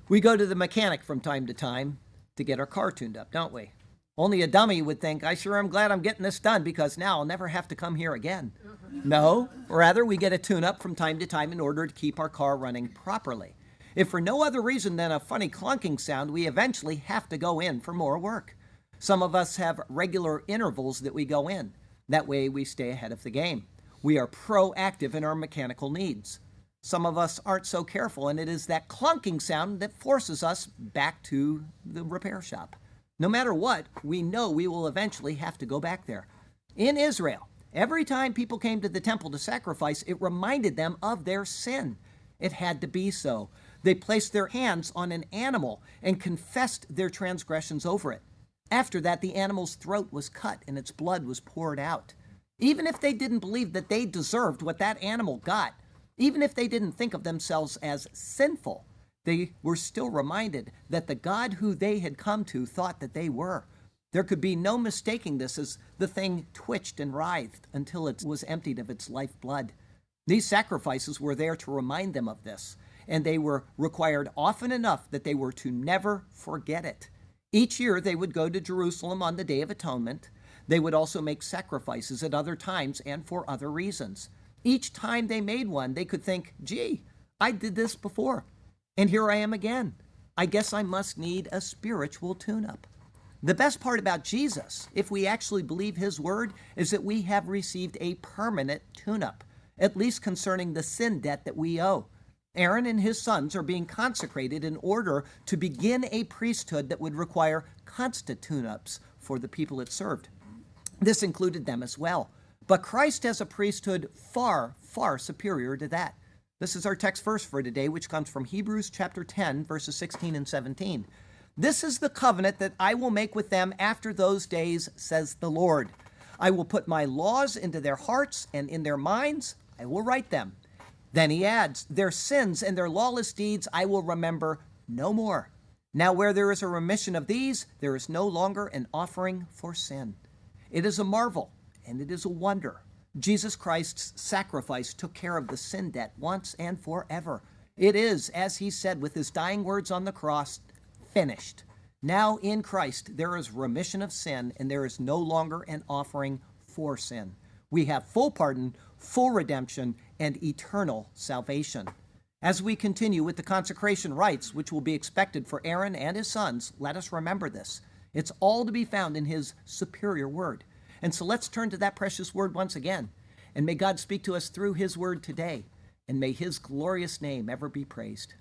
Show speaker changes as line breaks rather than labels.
We go to the mechanic from time to time to get our car tuned up, don't we? Only a dummy would think, I sure am glad I'm getting this done because now I'll never have to come here again. No, rather we get a tune-up from time to time in order to keep our car running properly. If for no other reason than a funny clunking sound, we eventually have to go in for more work. Some of us have regular intervals that we go in. That way we stay ahead of the game. We are proactive in our mechanical needs. Some of us aren't so careful, and it is that clunking sound that forces us back to the repair shop. No matter what, we know we will eventually have to go back there. In Israel, every time people came to the temple to sacrifice, it reminded them of their sin. It had to be so. They placed their hands on an animal and confessed their transgressions over it. After that, the animal's throat was cut and its blood was poured out. Even if they didn't believe that they deserved what that animal got, even if they didn't think of themselves as sinful, they were still reminded that the God who they had come to thought that they were. There could be no mistaking this as the thing twitched and writhed until it was emptied of its lifeblood. These sacrifices were there to remind them of this, and they were required often enough that they were to never forget it. Each year they would go to Jerusalem on the Day of Atonement. They would also make sacrifices at other times and for other reasons. Each time they made one, they could think, gee, I did this before, and here I am again. I guess I must need a spiritual tune-up. The best part about Jesus, if we actually believe his word, is that we have received a permanent tune-up, at least concerning the sin debt that we owe. Aaron and his sons are being consecrated in order to begin a priesthood that would require constant tune-ups for the people it served. This included them as well. But Christ has a priesthood far, far superior to that. This is our text verse for today, which comes from Hebrews chapter 10, verses 16 and 17. This is the covenant that I will make with them after those days, says the Lord. I will put my laws into their hearts, and in their minds I will write them. Then he adds, their sins and their lawless deeds I will remember no more. Now where there is a remission of these, there is no longer an offering for sin. It is a marvel, and it is a wonder. Jesus Christ's sacrifice took care of the sin debt once and forever. It is, as he said with his dying words on the cross, finished. Now in Christ there is remission of sin, and there is no longer an offering for sin. We have full pardon, full redemption, and eternal salvation. As we continue with the consecration rites, which will be expected for Aaron and his sons, let us remember this. It's all to be found in his superior word. And so let's turn to that precious word once again. And may God speak to us through his word today. And may his glorious name ever be praised.